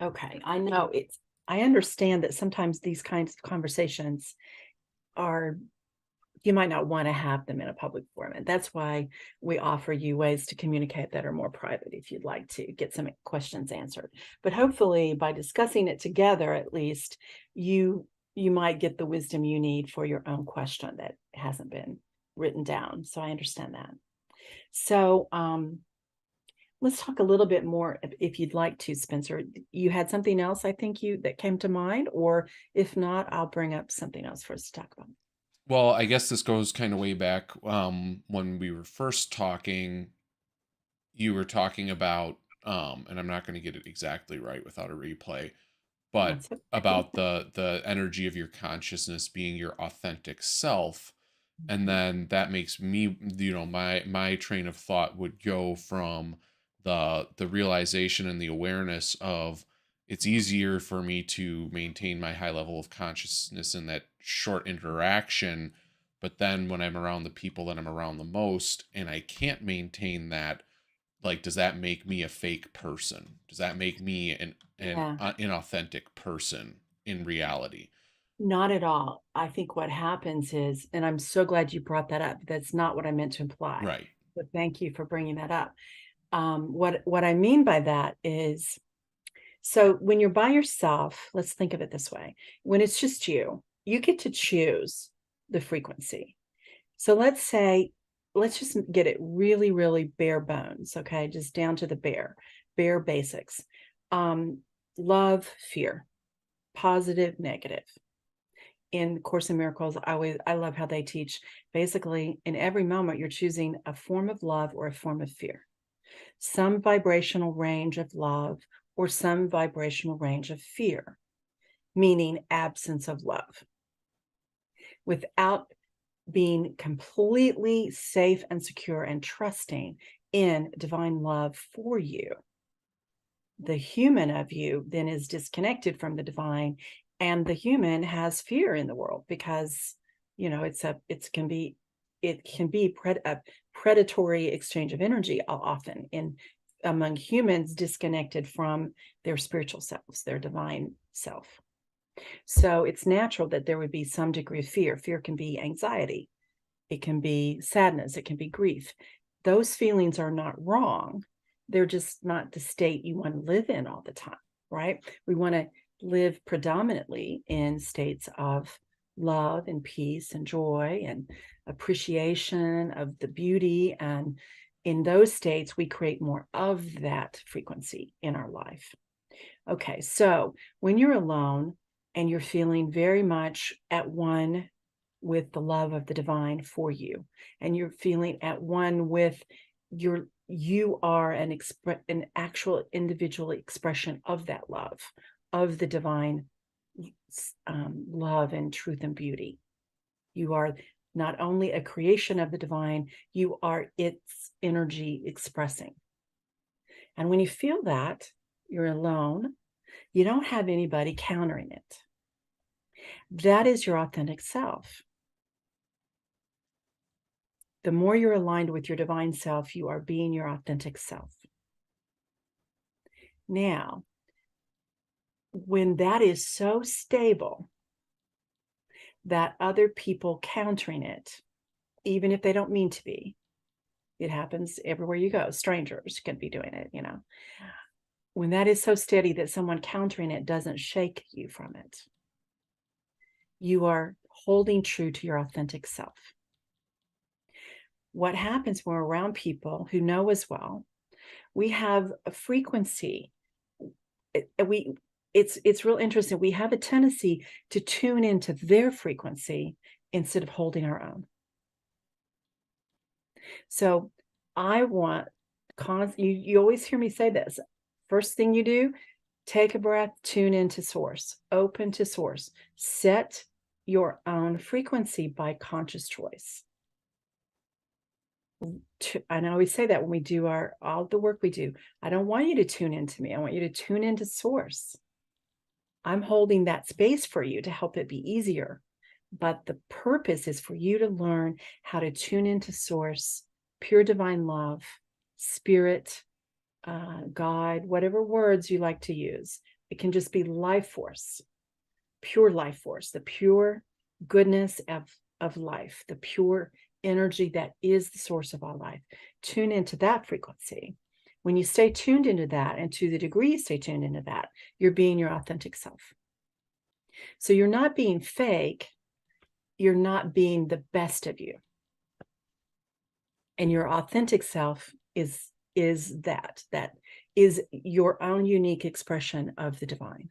Okay, I understand that sometimes these kinds of conversations you might not want to have them in a public forum. And that's why we offer you ways to communicate that are more private if you'd like to get some questions answered. But hopefully by discussing it together, at least you might get the wisdom you need for your own question that hasn't been written down. So I understand that. So let's talk a little bit more if you'd like to, Spencer. You had something else I think that came to mind, or if not, I'll bring up something else for us to talk about. Well, I guess this goes kind of way back when we were first talking. You were talking about, and I'm not going to get it exactly right without a replay, but Okay. about the energy of your consciousness being your authentic self. And then that makes me, my train of thought would go from the realization and the awareness of it's easier for me to maintain my high level of consciousness in that short interaction But then when I'm around the people that I'm around the most and I can't maintain that, like, does that make me a fake person? Does that make me an Yeah. inauthentic person in reality? Not at all. I think what happens is, and I'm so glad you brought that up. That's not what I meant to imply, Right. but thank you for bringing that up. What I mean by that is, so when you're by yourself, let's think of it this way. When it's just you, you get to choose the frequency. So let's just get it really, really bare bones, okay? Just down to the bare basics. Um, Love, fear, positive, negative. In Course in Miracles, I love how they teach basically in every moment you're choosing a form of love or a form of fear, some vibrational range of love or some vibrational range of fear, meaning absence of love, without being completely safe and secure and trusting in divine love for you. The human of you then is disconnected from the divine, and the human has fear in the world because it can be a predatory exchange of energy often in among humans disconnected from their spiritual selves, their divine self. So it's natural that there would be some degree of fear. Fear can be anxiety, it can be sadness, it can be grief. Those feelings are not wrong. They're just not the state you want to live in all the time, right? We want to live predominantly in states of love and peace and joy and appreciation of the beauty. And in those states, we create more of that frequency in our life. Okay, so when you're alone and you're feeling very much at one with the love of the divine for you, and you're feeling at one with you are an actual individual expression of that love, of the divine love and truth and beauty. You are not only a creation of the divine, you are its energy expressing. And when you feel that, you're alone, you don't have anybody countering it. That is your authentic self. The more you're aligned with your divine self, you are being your authentic self. Now, when that is so stable that other people countering it, even if they don't mean to be, it happens everywhere you go. Strangers can be doing it, When that is so steady that someone countering it doesn't shake you from it, you are holding true to your authentic self. What happens when we're around people who know as well, we have a frequency. It's real interesting. We have a tendency to tune into their frequency instead of holding our own. So I want you always hear me say this. First thing you do, take a breath, tune into source, open to source, set your own frequency by conscious choice. And I always say that when we do all the work we do, I don't want you to tune into me. I want you to tune into source. I'm holding that space for you to help it be easier. But the purpose is for you to learn how to tune into source, pure divine love, spirit, God, whatever words you like to use. It can just be life force, pure life force, the pure goodness of life, the pure energy that is the source of all life. Tune into that frequency. When you stay tuned into that, and to the degree you stay tuned into that, you're being your authentic self. So you're not being fake, you're not being the best of you. And your authentic self is that is your own unique expression of the divine,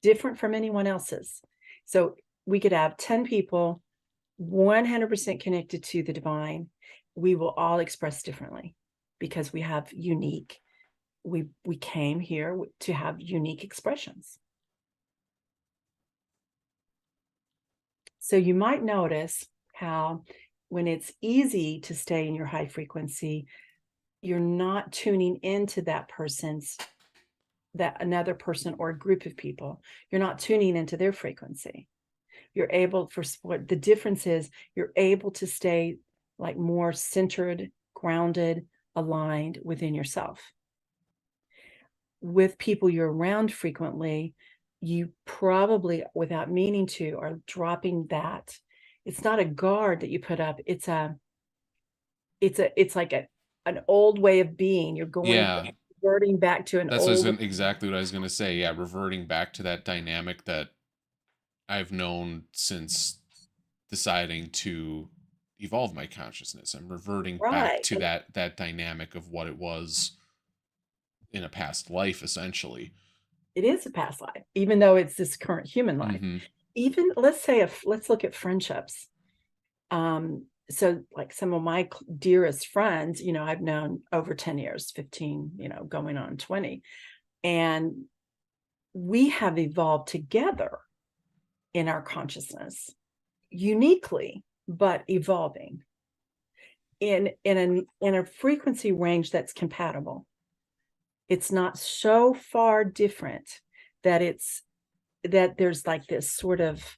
different from anyone else's. So we could have 10 people 100% connected to the divine. We will all express differently because we have unique, we came here to have unique expressions. So you might notice how when it's easy to stay in your high frequency, you're not tuning into that another person or a group of people. You're not tuning into their frequency. you're able for what the difference is, you're able to stay like more centered, grounded, aligned within yourself. With people you're around frequently, you probably, without meaning to, are dropping that. It's not a guard that you put up. It's like an old way of being. You're going Yeah, reverting back to an that's old. exactly what I was gonna say. Yeah, reverting back to that dynamic that I've known since deciding to evolve my consciousness. I'm reverting back Right. to that dynamic of what it was in a past life, essentially. It is a past life, even though it's this current human life. Mm-hmm. Even let's say if let's look at friendships. So like some of my dearest friends, I've known over 10 years, 15, going on 20. And we have evolved together in our consciousness, uniquely, but evolving in a frequency range that's compatible. It's not so far different that there's like this sort of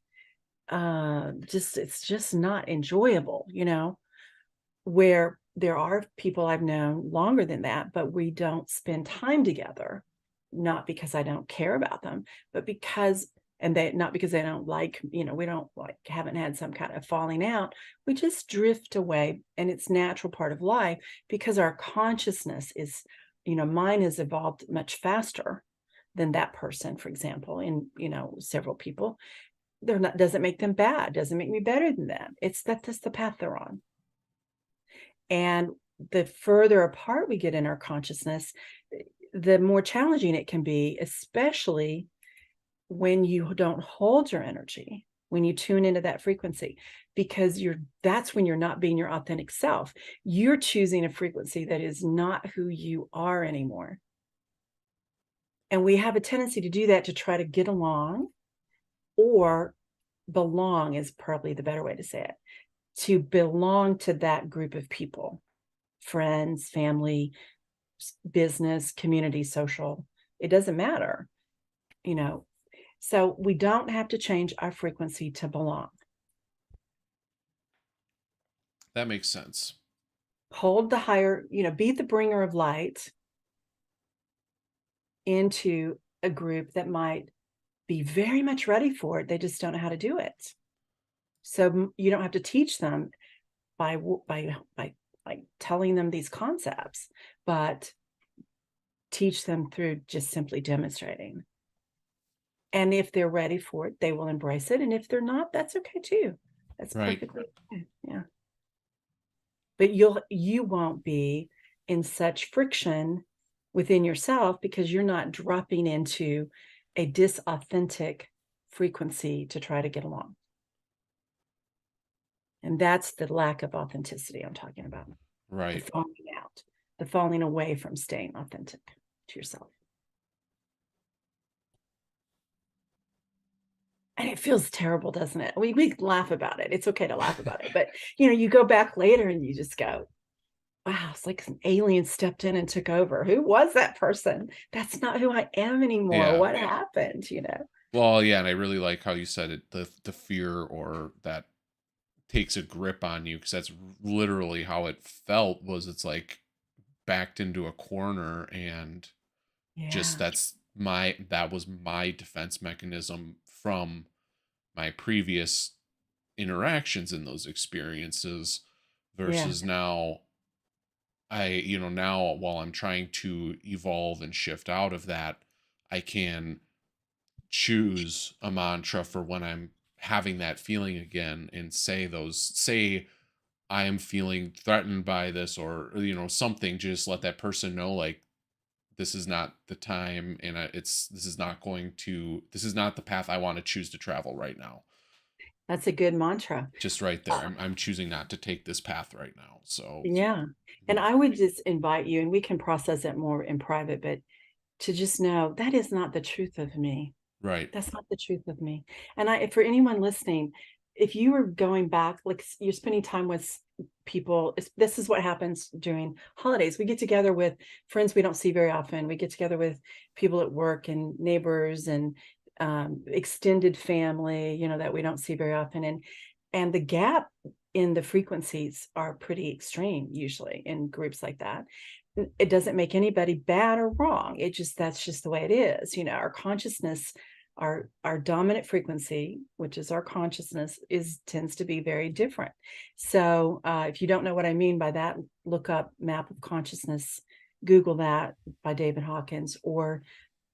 it's just not enjoyable, where there are people I've known longer than that, but we don't spend time together, not because I don't care about them, but because, and they, not because they don't like, we don't like, haven't had some kind of falling out. We just drift away, and it's natural part of life because our consciousness is, mine has evolved much faster than that person, for example, in, several people. They're not, doesn't make them bad, doesn't make me better than them. It's that that's the path they're on. And the further apart we get in our consciousness, the more challenging it can be, especially when you don't hold your energy, when you tune into that frequency, because that's when you're not being your authentic self. You're choosing a frequency that is not who you are anymore. And we have a tendency to do that to try to get along, or belong is probably the better way to say it, to belong to that group of people, friends, family, business, community, social. It doesn't matter, so we don't have to change our frequency to belong. That makes sense. Hold the higher, be the bringer of light into a group that might be very much ready for it. They just don't know how to do it. So you don't have to teach them by like telling them these concepts, but teach them through just simply demonstrating. And if they're ready for it, they will embrace it. And if they're not, that's okay too. That's Right. perfectly okay. Yeah. But you won't be in such friction within yourself because you're not dropping into a disauthentic frequency to try to get along. And that's the lack of authenticity I'm talking about. Right. The falling out, the falling away from staying authentic to yourself. And it feels terrible, doesn't it? We laugh about it. It's okay to laugh about it. But, you go back later and you just go, wow, it's like an alien stepped in and took over. Who was that person? That's not who I am anymore. Yeah. What happened, Well, yeah, and I really like how you said it, the fear or that takes a grip on you, because that's literally how it felt. Was it's like backed into a corner, and just Yeah. that was my defense mechanism from my previous interactions in those experiences, Yeah. versus now now while I'm trying to evolve and shift out of that, I can choose a mantra for when I'm having that feeling again, and say I am feeling threatened by this, or something. Just let that person know, like, this is not the time, and this is not the path I want to choose to travel right now. That's a good mantra. Just right there, I'm choosing not to take this path right now. So Yeah. And I would just invite you, and we can process it more in private, but to just know that is not the truth of me. right. That's not the truth of me. And for anyone listening, if you are going back, like you're spending time with people, this is what happens during holidays. We get together with friends we don't see very often. We get together with people at work and neighbors and extended family, that we don't see very often. And the gap in the frequencies are pretty extreme usually in groups like that. It doesn't make anybody bad or wrong. That's just the way it is. Our consciousness, our dominant frequency, which is our consciousness, tends to be very different. So if you don't know what I mean by that, look up Map of Consciousness, Google that by David Hawkins, or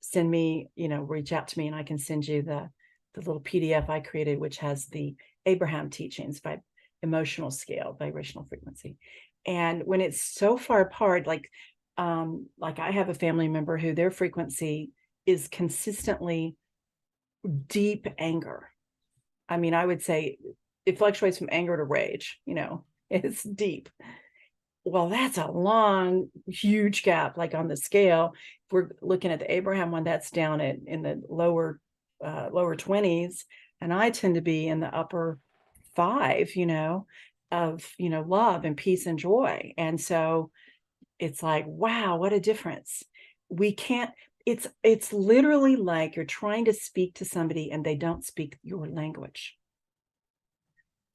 send me, reach out to me and I can send you the little PDF I created, which has the Abraham teachings by emotional scale, vibrational frequency. And when it's so far apart, like I have a family member who their frequency is consistently deep anger. I mean, I would say it fluctuates from anger to rage, it's deep. Well, that's a long, huge gap, like on the scale. If we're looking at the Abraham one, that's down in the lower 20s. And I tend to be in the upper 5, of, love and peace and joy. And so it's like, wow, what a difference. We can't, it's literally like you're trying to speak to somebody and they don't speak your language.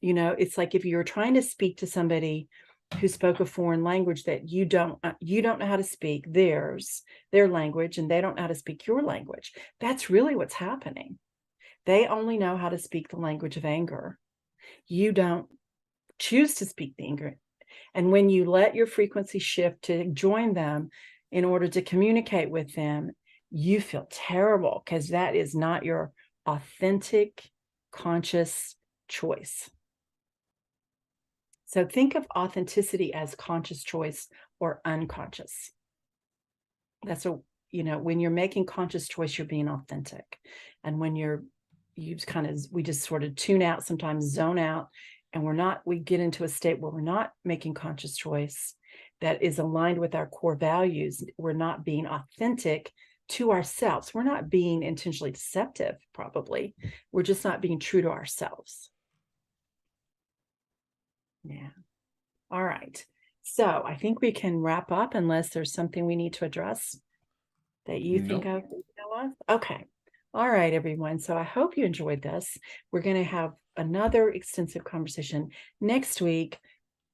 It's like if you're trying to speak to somebody who spoke a foreign language that you don't know how to speak their language, and they don't know how to speak your language. That's really what's happening. They only know how to speak the language of anger. You don't choose to speak the anger. And when you let your frequency shift to join them in order to communicate with them, you feel terrible because that is not your authentic, conscious choice. So think of authenticity as conscious choice or unconscious. That's when you're making conscious choice, you're being authentic. And when we just sort of tune out, sometimes zone out, and we get into a state where we're not making conscious choice that is aligned with our core values. We're not being authentic to ourselves. We're not being intentionally deceptive, probably. We're just not being true to ourselves. Yeah. All right. So I think we can wrap up unless there's something we need to address that you think of. Okay. All right, everyone. So I hope you enjoyed this. We're going to have another extensive conversation next week.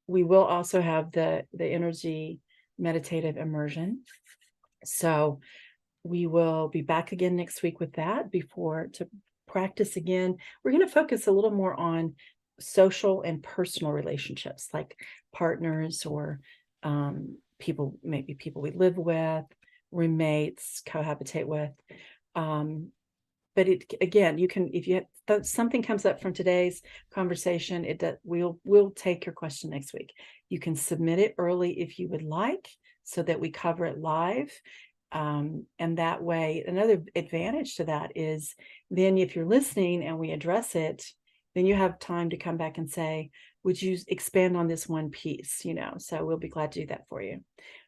We will also have the energy meditative immersion. So we will be back again next week with that to practice again. We're going to focus a little more on social and personal relationships, like partners or people we live with, roommates, cohabitate with. But you can, if something comes up from today's conversation, we'll take your question next week. You can submit it early if you would like, so that we cover it live. And that way, another advantage to that is then if you're listening and we address it, then you have time to come back and say, would you expand on this one piece? So we'll be glad to do that for you.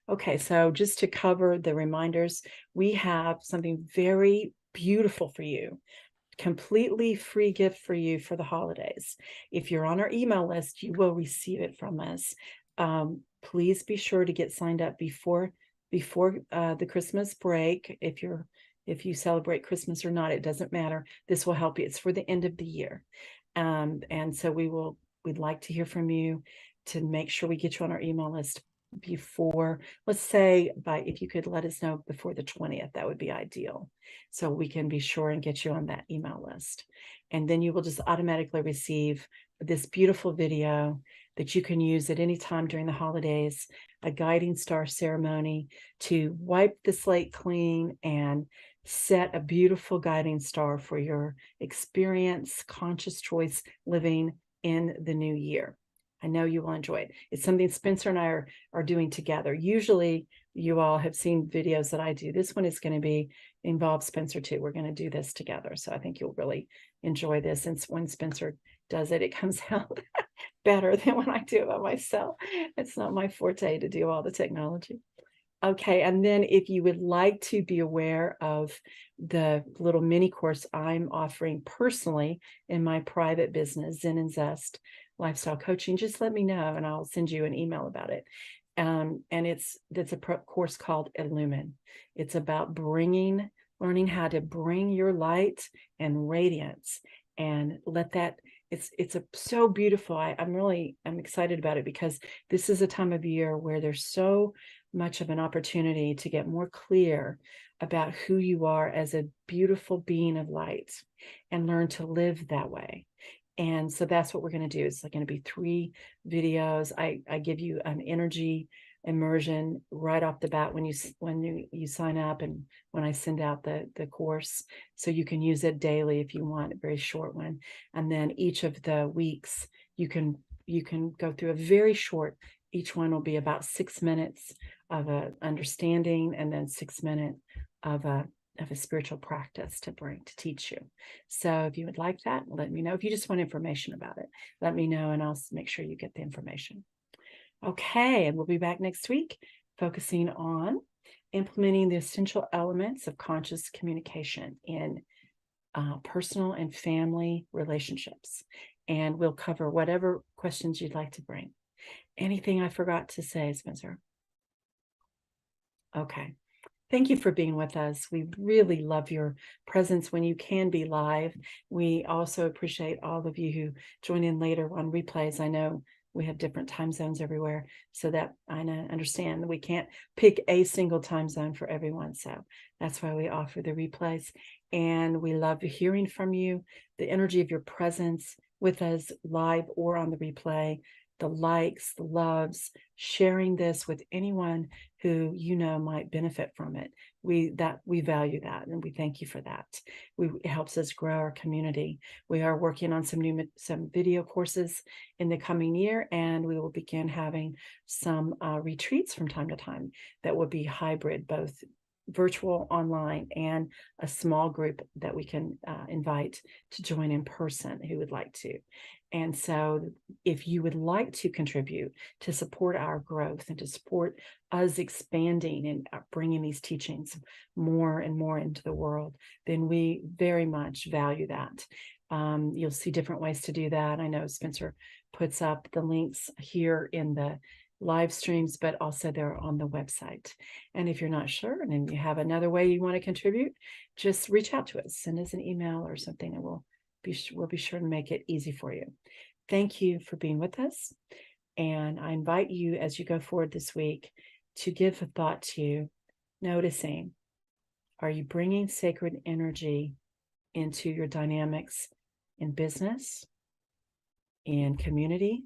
Okay, so just to cover the reminders, we have something very beautiful for you, completely free gift for you for the holidays. If you're on our email list, you will receive it from us. Please be sure to get signed up before the Christmas break. If you celebrate Christmas or not, it doesn't matter. This will help you. It's for the end of the year. And so we'd like to hear from you to make sure we get you on our email list before, let's say, if you could let us know before the 20th, that would be ideal. So we can be sure and get you on that email list. And then you will just automatically receive this beautiful video that you can use at any time during the holidays, a guiding star ceremony to wipe the slate clean and set a beautiful guiding star for your experience, conscious choice living in the new year. I know you will enjoy it. It's something Spencer and I are doing together. Usually you all have seen videos that I do. This one is going to involve Spencer too. We're going to do this together. So I think you'll really enjoy this. And when Spencer does it, it comes out better than when I do it by myself. It's not my forte to do all the technology. Okay, and then if you would like to be aware of the little mini course I'm offering personally in my private business, Zen and Zest Lifestyle Coaching, just let me know and I'll send you an email about it. And it's a course called Illumine. It's about bringing learning how to bring your light and radiance and let that, so beautiful. I'm excited about it because this is a time of year where there's so much of an opportunity to get more clear about who you are as a beautiful being of light and learn to live that way. And so that's what we're going to do. It's going to be 3 videos. I give you an energy immersion right off the bat when you sign up, and when I send out the course, so you can use it daily if you want, a very short one. And then each of the weeks you can go through a very short, each one will be about 6 minutes of a understanding, and then 6 minutes of a spiritual practice to teach you. So if you would like that, let me know. If you just want information about it, let me know, and I'll make sure you get the information. Okay, and we'll be back next week focusing on implementing the essential elements of conscious communication in personal and family relationships. And we'll cover whatever questions you'd like to bring. Anything I forgot to say, Spencer? Okay. Thank you for being with us. We really love your presence when you can be live. We also appreciate all of you who join in later on replays. I know we have different time zones everywhere, so that I understand that we can't pick a single time zone for everyone. So that's why we offer the replays. And we love hearing from you, the energy of your presence with us live or on the replay, the likes, the loves, sharing this with anyone who you know might benefit from it. We value that, and we thank you for that. It helps us grow our community. We are working on some video courses in the coming year, and we will begin having some retreats from time to time that will be hybrid, both virtual, online, and a small group that we can invite to join in person who would like to. And so if you would like to contribute to support our growth and to support us expanding and bringing these teachings more and more into the world, then we very much value that. You'll see different ways to do that. I know Spencer puts up the links here in the live streams, but also they're on the website. And if you're not sure and then you have another way you want to contribute, just reach out to us, send us an email or something, and we'll be sure to make it easy for you. Thank you for being with us. And I invite you, as you go forward this week, to give a thought to noticing, are you bringing sacred energy into your dynamics in business, in community,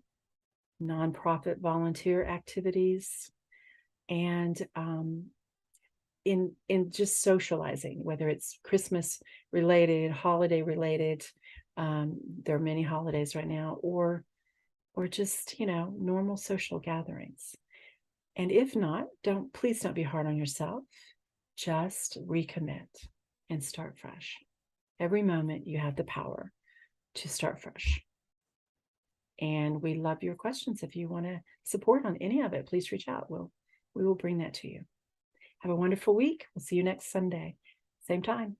nonprofit volunteer activities, and in just socializing, whether it's Christmas related, holiday related, there are many holidays right now, or just normal social gatherings. And if not, please don't be hard on yourself. Just recommit and start fresh. Every moment you have the power to start fresh. And we love your questions. If you want to support on any of it, please reach out. We will bring that to you. Have a wonderful week. We'll see you next Sunday, same time.